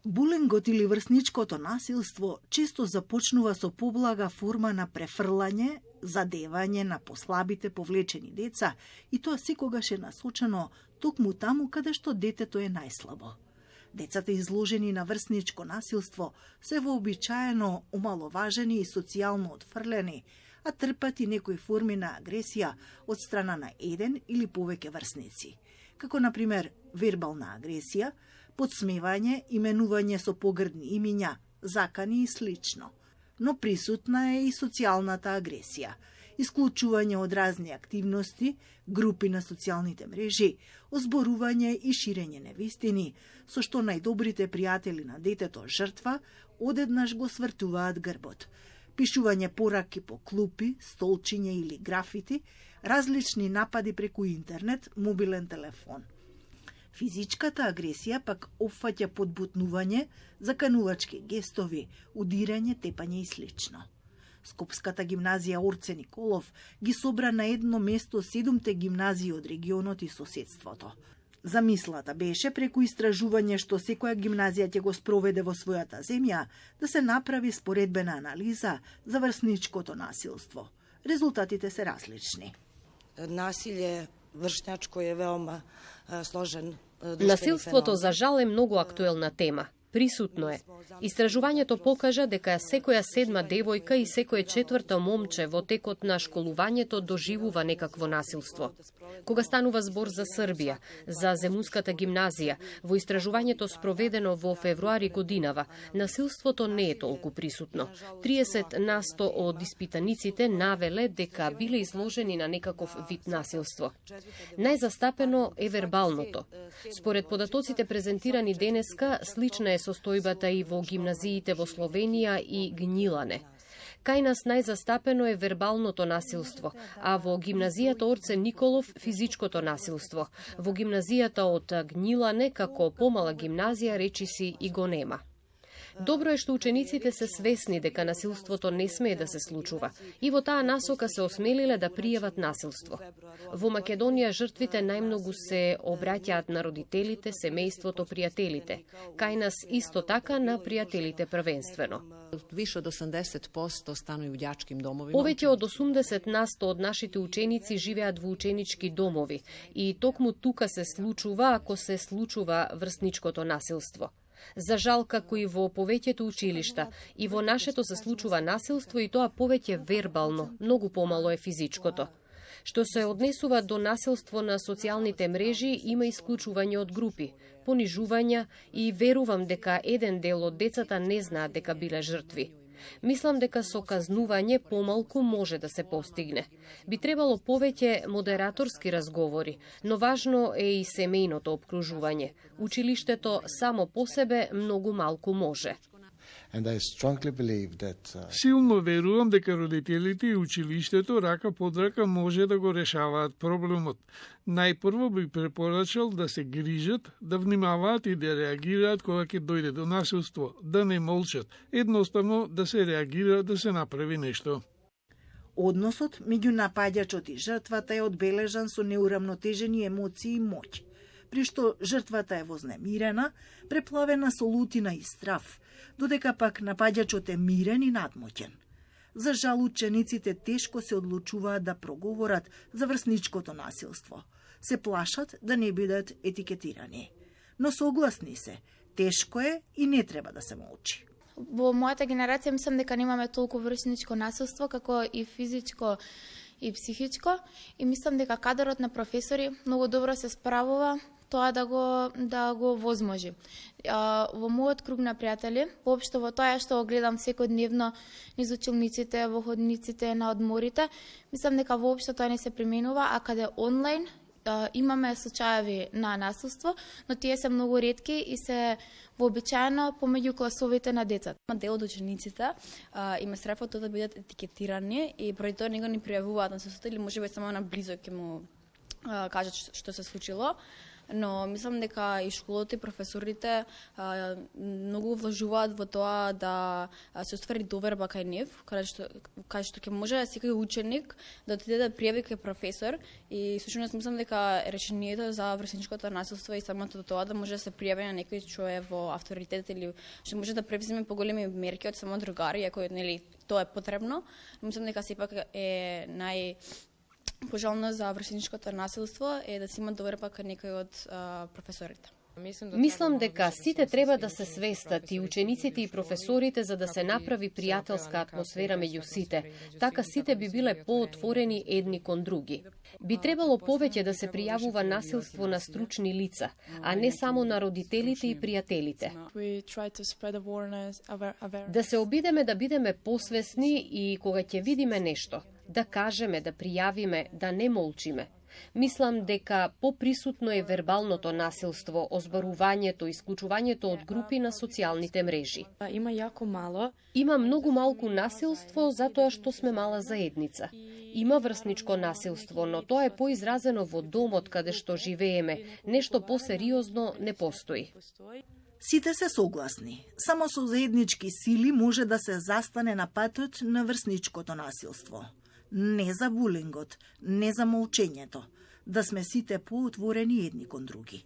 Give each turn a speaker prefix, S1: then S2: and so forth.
S1: Булингот или врсничкото насилство често започнува со поблага форма на префрлање, задевање на послабите повлечени деца и тоа секогаш е насочено токму таму каде што детето е најслабо. Децата изложени на врсничко насилство се вообичаено омаловажени и социјално отфрлени, а трпат и некои форми на агресија од страна на еден или повеќе врсници, како например вербална агресија, подсмевање, именување со погрдни имиња, закани и слично. Но присутна е и социјалната агресија, исклучување од разни активности, групи на социјалните мрежи, озборување и ширење невистини, со што најдобрите пријатели на детето жртва одеднаш го свртуваат грбот. Пишување пораки по клупи, столчиња или графити, различни напади преку интернет, мобилен телефон. Физичката агресија пак опфаќа подбутнување, заканувачки гестови, удирање, тепање и слично. Скопската гимназија Орце Николов ги собра на едно место 7 гимназии од регионот и соседството. Замислата беше преку истражување што секоја гимназија ќе го спроведе во својата земја да се направи споредбена анализа за врсничкото насилство. Резултатите се различни.
S2: Насилје вршњачко е веома сложен.
S3: Насилството за жал е многу актуелна тема. Присутно е. Истражувањето покажа дека секоја 7 девојка и секое 4 момче во текот на школувањето доживува некакво насилство. Кога станува збор за Србија, за Земунската гимназија, во истражувањето спроведено во февруари годинава, насилството не е толку присутно. 30% од испитаниците навеле дека биле изложени на некаков вид насилство. Најзастапено е вербалното. Според податоците презентирани денеска, слична е состојбата и во гимназиите во Словенија и Гнилане. Кај нас најзастапено е вербалното насилство, а во гимназијата Орце Николов физичкото насилство. Во гимназијата од Гнилане, како помала гимназија, речиси и го нема. Добро е што учениците се свесни дека насилството не смее да се случува и во таа насока се осмелиле да пријават насилство. Во Македонија жртвите најмногу се обраќаат на родителите, семејството, пријателите. Кај нас исто така на пријателите првенствено.
S4: Више од 80% станују у ѓачким домовима.
S3: Повеќе од 80% од нашите ученици живеат во ученички домови и токму тука се случува, ако се случува врсничкото насилство. За жал, како и во повеќето училишта, и во нашето се случува насилство и тоа повеќе вербално, многу помало е физичкото. Што се однесува до насилство на социјалните мрежи, има исклучување од групи, понижувања и верувам дека еден дел од децата не знаат дека биле жртви. Мислам дека со казнување помалку може да се постигне. Би требало повеќе модераторски разговори, но важно е и семејното опкружување. Училиштето само по себе многу малку може.
S5: Силно верувам дека родителите и училиштето рака под рака може да го решаваат проблемот. Најпрво би препорачал да се грижат, да внимаваат и да реагираат кога ќе дојде до насилство, да не молчат, едноставно да се реагира, да се направи нешто.
S1: Односот меѓу напаѓачот и жртвата е одбележан со неурамнотежени емоции и моќ, при што жртвата е вознемирена, преплавена со лутина и страв, додека пак напаѓачот е мирен и надмоќен. За жал, учениците тешко се одлучуваат да проговорат за врсничкото насилство. Се плашат да не бидат етикетирани. Но согласни се, тешко е и не треба да се молчи.
S6: Во мојата генерација мислам дека немаме толку врсничко насилство, како и физичко и психичко, и мислам дека кадрот на професори многу добро се справува тоа да го возможи. Во мојот круг на пријатели, воопшто во тоа што го гледам секојдневно низ училниците, во ходниците, на одморите, мислам дека воопшто тоа не се применува, а каде онлайн имаме случаеви на насилство, но тие се многу ретки и се вообичаено помеѓу класовите на децата.
S7: Дел од учениците има страхот да бидат етикетирани и поради тоа него не пријавуваат насилството или можеби само на близо ќе му кажат што се случило. но мислам дека и школата и професорите многу вложуваат во тоа да се оствари доверба кај нив, каде што ќе може секој ученик да отиде да пријави кај професор и всушност мислам дека решението за врсничкото насилство и самото тоа да може да се пријави на некој што е во авторитет или што може да превземе поголеми мерки од само другари, ако нели тоа е потребно. Мислам дека сепак е пожелно за врсничкото насилство е да се има доверба кај некој од професорите.
S3: Мислам дека сите треба да се свестат, и учениците и професорите, за да се направи пријателска атмосфера меѓу сите. Така сите би биле поотворени едни кон други. Би требало повеќе да се пријавува насилство на стручни лица, а не само на родителите и пријателите. Да се обидеме да бидеме посвесни и кога ќе видиме нешто, да кажеме, да пријавиме, да не молчиме. Мислам дека поприсутно е вербалното насилство, озборувањето, исклучувањето од групи на социјалните мрежи. Има многу малку насилство затоа што сме мала заедница. Има врсничко насилство, но тоа е поизразено во домот каде што живееме. Нешто посериозно не постои.
S1: Сите се согласни. Само со заеднички сили може да се застане на патот на врсничкото насилство. Не за булингот, не за молчењето, да сме сите поотворени едни кон други.